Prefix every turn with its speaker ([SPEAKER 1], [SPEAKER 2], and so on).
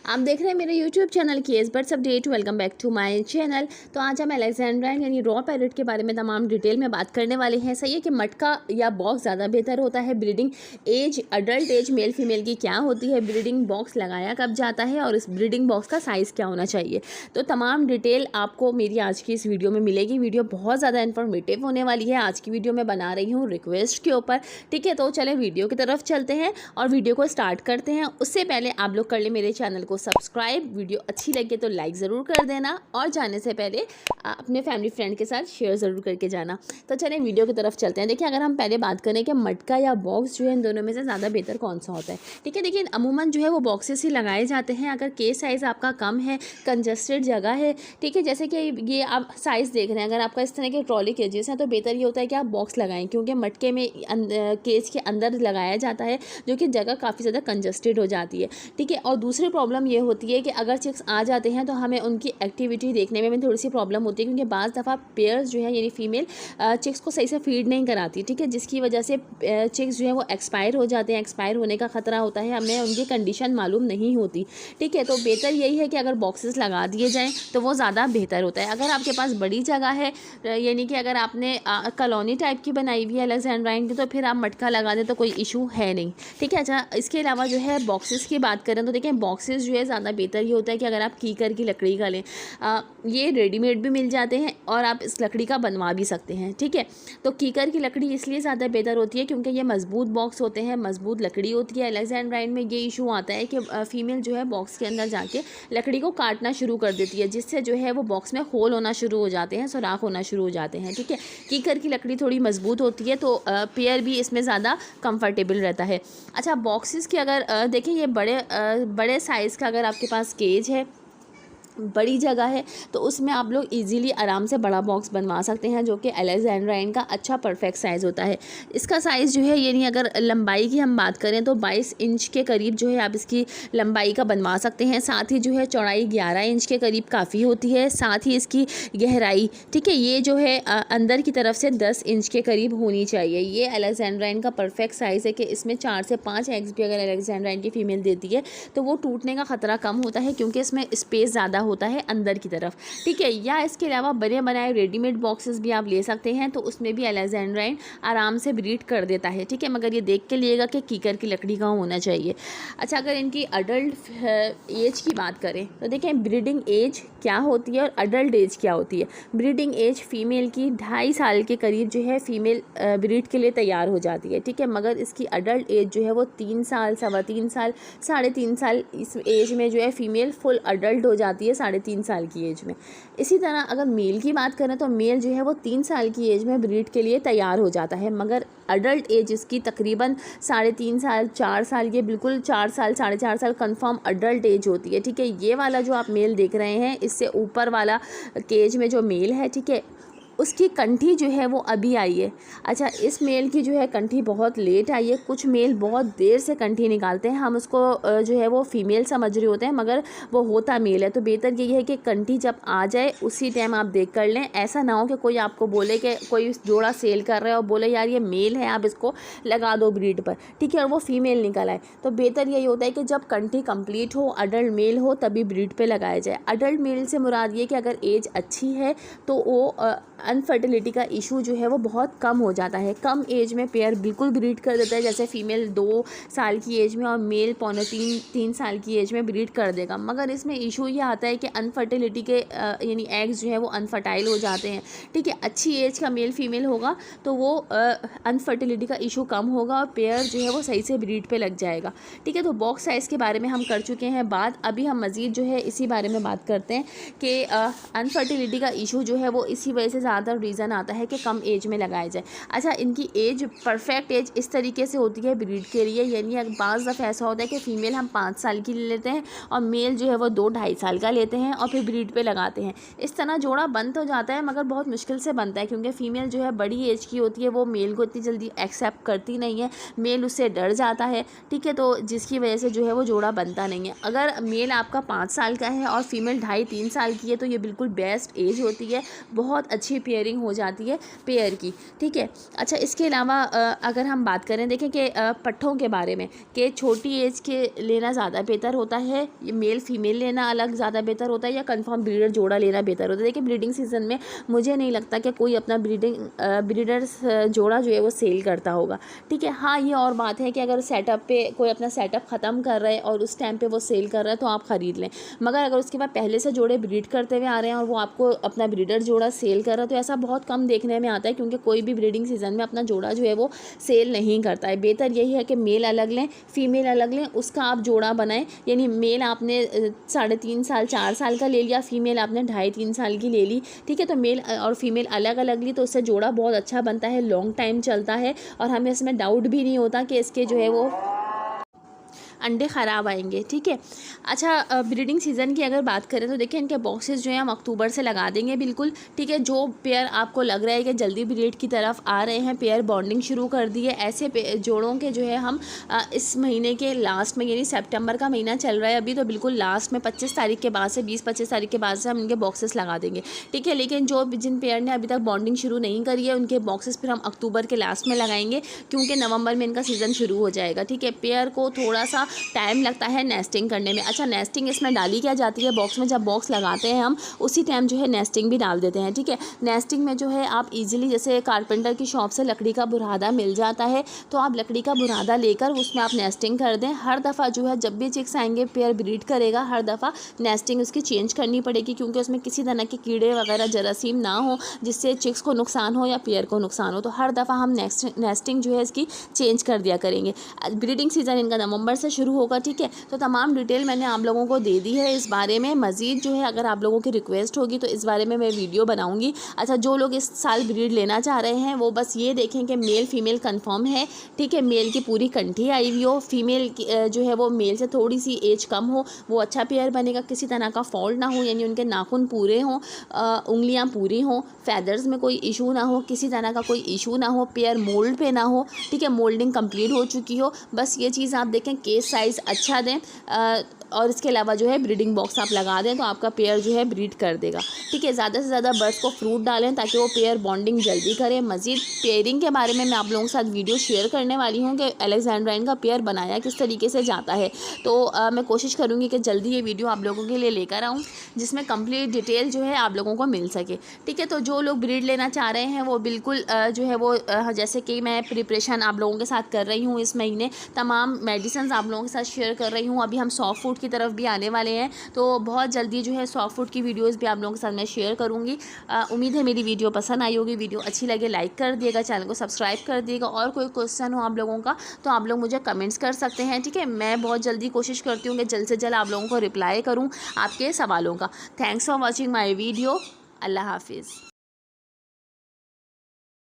[SPEAKER 1] आप देख रहे हैं मेरे YouTube channel cage birds update. Welcome back to my channel. तो आज हम अलेक्जेंड्राइन यानी रॉ पैरेट के बारे में तमाम डिटेल में बात करने वाले हैं। सही है कि मटका या बॉक्स ज़्यादा बेहतर होता है? Breeding age, adult age male female की क्या होती है? ब्रीडिंग बॉक्स लगाया कब जाता है और इस ब्रीडिंग बॉक्स का साइज़ क्या होना चाहिए? तो तमाम डिटेल आपको मेरी आज की इस वीडियो में मिलेगी। वीडियो बहुत ज़्यादा इन्फॉर्मेटिव होने वाली है। आज की वीडियो में बना रही हूँ रिक्वेस्ट के ऊपर। ठीक है, तो चले वीडियो की तरफ चलते हैं और वीडियो को स्टार्ट करते हैं। उससे पहले आप लोग कर ले मेरे चैनल को सब्सक्राइब। वीडियो अच्छी लगे तो लाइक ज़रूर कर देना और जाने से पहले अपने फैमिली फ्रेंड के साथ शेयर ज़रूर करके जाना। तो चलें वीडियो की तरफ चलते हैं। देखिए, अगर हम पहले बात करें कि मटका या बॉक्स जो है इन दोनों में से ज़्यादा बेहतर कौन सा होता है। ठीक है, देखिए अमूमन जो है वो बॉक्सेस ही लगाए जाते हैं अगर केस साइज़ आपका कम है, कंजस्टेड जगह है। ठीक है, जैसे कि ये आप साइज़ देख रहे हैं, अगर आपका इस तरह के ट्रॉली केजेस हैं तो बेहतर ये होता है कि आप बॉक्स लगाएं, क्योंकि मटके में केस के अंदर लगाया जाता है जो कि जगह काफ़ी ज़्यादा कंजस्टेड हो जाती है। ठीक है, और दूसरी प्रॉब्लम ये होती है कि अगर चिक्स आ जाते हैं तो हमें उनकी एक्टिविटी देखने में भी थोड़ी सी प्रॉब्लम होती है, क्योंकि बाज़ दफ़ा पेयर्स जो है यानी फीमेल चिक्स को सही से फीड नहीं कराती। ठीक है, जिसकी वजह से चिक्स जो है वो एक्सपायर हो जाते हैं। एक्सपायर होने का ख़तरा होता है, हमें उनकी कंडीशन मालूम नहीं होती। ठीक है, तो बेहतर यही है कि अगर बॉक्सेस लगा दिए जाएँ तो वो ज़्यादा बेहतर होता है। अगर आपके पास बड़ी जगह है, यानी कि अगर आपने कॉलोनी टाइप की बनाई हुई है अलेक्जेंड्राइन की, तो फिर आप मटका लगा दें तो कोई इशू है नहीं। ठीक है, अच्छा इसके अलावा जो है बॉक्सेस की बात करें तो देखें बॉक्सेस जो है ज़्यादा बेहतर ये होता है कि अगर आप कीकर की लकड़ी का लें, ये रेडीमेड भी मिल जाते हैं और आप इस लकड़ी का बनवा भी सकते हैं। ठीक है, तो कीकर की लकड़ी इसलिए ज़्यादा बेहतर होती है क्योंकि ये मजबूत बॉक्स होते हैं, मजबूत लकड़ी होती है। अलेक्जेंड्राइन में ये इशू आता है कि फीमेल जो है बॉक्स के अंदर जाके लकड़ी को काटना शुरू कर देती है, जिससे जो है वो बॉक्स में होल होना शुरू हो जाते हैं, सुराख होना शुरू हो जाते हैं। ठीक है, कीकर की लकड़ी थोड़ी मजबूत होती है तो पेयर भी इसमें ज़्यादा कंफर्टेबल रहता है। अच्छा, बॉक्सेस की अगर देखें, ये बड़े साइज़ का अगर आपके पास केज है, बड़ी जगह है, तो उसमें आप लोग इजीली आराम से बड़ा बॉक्स बनवा सकते हैं, जो कि अलेक्जेंड्राइन का अच्छा परफेक्ट साइज़ होता है। इसका साइज़ जो है यानी अगर लंबाई की हम बात करें तो 22 इंच के करीब जो है आप इसकी लंबाई का बनवा सकते हैं। साथ ही जो है चौड़ाई 11 इंच के करीब काफ़ी होती है। साथ ही इसकी गहराई, ठीक है, ये जो है अंदर की तरफ से 10 इंच के करीब होनी चाहिए। ये अलेक्जेंड्राइन का परफेक्ट साइज़ है कि इसमें 4 से 5 एग्स भी अगर अलेक्जेंड्राइन की फ़ीमेल देती है तो वो टूटने का ख़तरा कम होता है, क्योंकि इसमें स्पेस ज़्यादा होता है अंदर की तरफ। ठीक है, या इसके अलावा बने बनाए रेडीमेड बॉक्सेस भी आप ले सकते हैं, तो उसमें भी अलेक्जेंड्राइन आराम से ब्रीड कर देता है। ठीक है, मगर ये देख के लिएगा कि कीकर की लकड़ी का होना चाहिए। अच्छा, अगर इनकी अडल्ट एज की बात करें तो देखें ब्रीडिंग एज क्या होती है और अडल्ट एज क्या होती है। ब्रीडिंग एज फीमेल की 2.5 साल के करीब जो है फीमेल ब्रीड के लिए तैयार हो जाती है। ठीक है, मगर इसकी अडल्ट एज जो है वो 3 साल, 3.25 साल, 3.5 साल इस एज में जो है फीमेल फुल अडल्ट हो जाती है, 3.5 साल की एज में। इसी तरह अगर मेल की बात करें तो मेल जो है वो 3 साल की एज में ब्रीड के लिए तैयार हो जाता है, मगर अडल्ट एज इसकी तकरीबन 3.5 साल, 4 साल, ये बिल्कुल 4 साल, 4.5 साल कंफर्म अडल्ट एज होती है। ठीक है, ये वाला जो आप मेल देख रहे हैं, इससे ऊपर वाला केज में जो मेल है, ठीक है, उसकी कंठी जो है वो अभी आई है। अच्छा, इस मेल की जो है कंठी बहुत लेट आई है। कुछ मेल बहुत देर से कंठी निकालते हैं, हम उसको जो है वो फीमेल समझ रहे होते हैं, मगर वो होता मेल है। तो बेहतर यही है कि कंठी जब आ जाए उसी टाइम आप देख कर लें। ऐसा ना हो कि कोई आपको बोले कि कोई जोड़ा सेल कर रहा है और बोले यार ये मेल है, आप इसको लगा दो ब्रीड पर। ठीक है, और वो फीमेल निकल आए। तो बेहतर यही होता है कि जब कंठी कंप्लीट हो, अडल्ट मेल हो, तभी ब्रीड पर लगाया जाए। अडल्ट मेल से मुराद ये कि अगर एज अच्छी है तो वो अनफर्टिलिटी का इशू जो है वो बहुत कम हो जाता है। कम एज में पेयर बिल्कुल ब्रीड कर देता है, जैसे फीमेल 2 साल की एज में और मेल 3 साल की एज में ब्रीड कर देगा। मगर इसमें इशू ये आता है कि अनफर्टिलिटी के यानी एग्स जो है वो अनफर्टाइल हो जाते हैं। ठीक है, अच्छी एज का मेल फीमेल होगा तो वो अनफर्टिलिटी का इशू कम होगा और पेयर जो है वो सही से ब्रीड पे लग जाएगा। ठीक है, तो बॉक्स साइज़ के बारे में हम कर चुके हैं बात। अभी हम मज़ीद जो है इसी बारे में बात करते हैं कि अनफर्टिलिटी का इशू जो है वो इसी वजह से ज़्यादा रीज़न आता है कि कम एज में लगाया जाए। अच्छा, इनकी एज, परफेक्ट एज इस तरीके से होती है ब्रीड के लिए, यानी बाज़ दफ़ा ऐसा होता है कि फ़ीमेल हम 5 साल की ले लेते हैं और मेल जो है वो 2-2.5 साल का लेते हैं और फिर ब्रीड पे लगाते हैं। इस तरह जोड़ा बन तो जाता है, मगर बहुत मुश्किल से बनता है, क्योंकि फ़ीमेल जो है बड़ी एज की होती है, वो मेल को इतनी जल्दी एक्सेप्ट करती नहीं है, मेल उससे डर जाता है। ठीक है, तो जिसकी वजह से जो है वो जोड़ा बनता नहीं है। अगर मेल आपका 5 साल का है और फीमेल 2.5-3 साल की है तो ये बिल्कुल बेस्ट एज होती है। बहुत अच्छी पेयरिंग हो जाती है पेयर की, ठीक है। अच्छा, इसके अलावा अगर हम बात करें, देखें कि पट्ठों के बारे में, कि छोटी एज के लेना ज़्यादा बेहतर होता है, मेल फीमेल लेना अलग ज़्यादा बेहतर होता है, या कंफर्म ब्रीडर जोड़ा लेना बेहतर होता है। देखिए, ब्रीडिंग सीज़न में मुझे नहीं लगता कि कोई अपना ब्रीडर्स जोड़ा जो है वो सेल करता होगा, ठीक है। हाँ, ये और बात है कि अगर सेटअप पे कोई अपना सेटअप ख़त्म कर रहा है और उस टाइम पे वो सेल कर रहा है तो आप ख़रीद लें, मगर अगर उसके बाद पहले से जोड़े ब्रीड करते हुए आ रहे हैं और वो आपको अपना ब्रीडर जोड़ा सेल कर रहा है तो ऐसा बहुत कम देखने में आता है, क्योंकि कोई भी ब्रीडिंग सीज़न में अपना जोड़ा जो है वो सेल नहीं करता है। बेहतर यही है कि मेल अलग लें, फीमेल अलग लें, उसका आप जोड़ा बनाएं। यानी मेल आपने 3.5 साल 4 साल का ले लिया, फीमेल आपने 2.5-3 साल की ले ली, ठीक है। तो मेल और फीमेल अलग अलग ली तो उससे जोड़ा बहुत अच्छा बनता है, लॉन्ग टाइम चलता है और हमें इसमें डाउट भी नहीं होता कि इसके जो है वो अंडे ख़राब आएंगे, ठीक है। अच्छा, ब्रीडिंग सीज़न की अगर बात करें तो देखिए, इनके बॉक्सेस जो हैं हम अक्टूबर से लगा देंगे बिल्कुल, ठीक है। जो पेयर आपको लग रहा है कि जल्दी ब्रीड की तरफ आ रहे हैं, पेयर बॉन्डिंग शुरू कर दी है, ऐसे जोड़ों के जो है हम इस महीने के लास्ट में, यानी सितंबर का महीना चल रहा है अभी, तो बिल्कुल लास्ट में 25 तारीख के बाद से 20-25 तारीख के बाद से हम इनके बॉक्सेस लगा देंगे, ठीक है। लेकिन जिन पेयर ने अभी तक बॉन्डिंग शुरू नहीं करी है उनके बॉक्सेस फिर हम अक्टूबर के लास्ट में लगाएंगे, क्योंकि नवंबर में इनका सीज़न शुरू हो जाएगा, ठीक है। पेयर को थोड़ा सा टाइम लगता है नेस्टिंग करने में। अच्छा, नेस्टिंग इसमें डाली क्या जाती है बॉक्स में, जब बॉक्स लगाते हैं हम उसी टाइम जो है नेस्टिंग भी डाल देते हैं, ठीक है। नेस्टिंग में जो है आप इजीली, जैसे कारपेंटर की शॉप से लकड़ी का बुरादा मिल जाता है तो आप लकड़ी का बुरादा लेकर उसमें आप नेस्टिंग कर दें। हर दफ़ा जो है जब भी चिक्स आएंगे पेयर ब्रीड करेगा, हर दफ़ा नेस्टिंग उसकी चेंज करनी पड़ेगी, क्योंकि उसमें किसी तरह के कीड़े वगैरह जरासीम ना हो जिससे चिक्स को नुकसान हो या पेयर को नुकसान हो। तो हर दफ़ा हम नेस्टिंग जो है इसकी चेंज कर दिया करेंगे। ब्रीडिंग सीज़न इनका नवंबर से शुरू होगा, ठीक है। तो तमाम डिटेल मैंने आप लोगों को दे दी है इस बारे में। मज़ीद जो है अगर आप लोगों की रिक्वेस्ट होगी तो इस बारे में मैं वीडियो बनाऊंगी। अच्छा, जो लोग इस साल ब्रीड लेना चाह रहे हैं वो बस ये देखें कि मेल फीमेल कंफर्म है, ठीक है। मेल की पूरी कंठी आई हुई हो, फीमेल जो है वो मेल से थोड़ी सी एज कम हो, वो अच्छा पेयर बनेगा। किसी तरह का फॉल्ट ना हो, यानी उनके नाखून पूरे हों, उंगलियां पूरी हों, फेदर्स में कोई इशू ना हो, किसी तरह का कोई इशू ना हो, पेयर मोल्ड पे ना हो, ठीक है। मोल्डिंग कंप्लीट हो चुकी हो, बस ये चीज़ आप देखें। केस साइज़ अच्छा दें और इसके अलावा जो है ब्रीडिंग बॉक्स आप लगा दें तो आपका पेयर जो है ब्रीड कर देगा, ठीक है। ज़्यादा से ज़्यादा बर्ड्स को फ्रूट डालें ताकि वो पेयर बॉन्डिंग जल्दी करें। मज़ीद पेयरिंग के बारे में मैं आप लोगों के साथ वीडियो शेयर करने वाली हूँ कि अलेक्जेंड्राइन का पेयर बनाया किस तरीके से जाता है। तो मैं कोशिश करूँगी कि जल्दी ये वीडियो आप लोगों के लिए लेकर आऊँ जिसमें कंप्लीट डिटेल जो है आप लोगों को मिल सके, ठीक है। तो जो लोग ब्रीड लेना चाह रहे हैं वो बिल्कुल जो है वो जैसे कि मैं प्रिपरेशन आप लोगों के साथ कर रही हूँ इस महीने, तमाम मेडिसिन आप लोगों के साथ शेयर कर रही हूँ। अभी हम सॉफ्ट फूड की तरफ भी आने वाले हैं, तो बहुत जल्दी जो है सॉफ्ट फूड की वीडियोस भी आप लोगों के साथ मैं शेयर करूँगी। उम्मीद है मेरी वीडियो पसंद आई होगी। वीडियो अच्छी लगे लाइक कर दिएगा, चैनल को सब्सक्राइब कर दिएगा, और कोई क्वेश्चन हो आप लोगों का तो आप लोग मुझे कमेंट्स कर सकते हैं, ठीक है। मैं बहुत जल्दी कोशिश करती हूँ कि जल्द से जल्द आप लोगों को रिप्लाई करूँ आपके सवालों का। Thanks for watching my video. अल्लाह हाफिज़।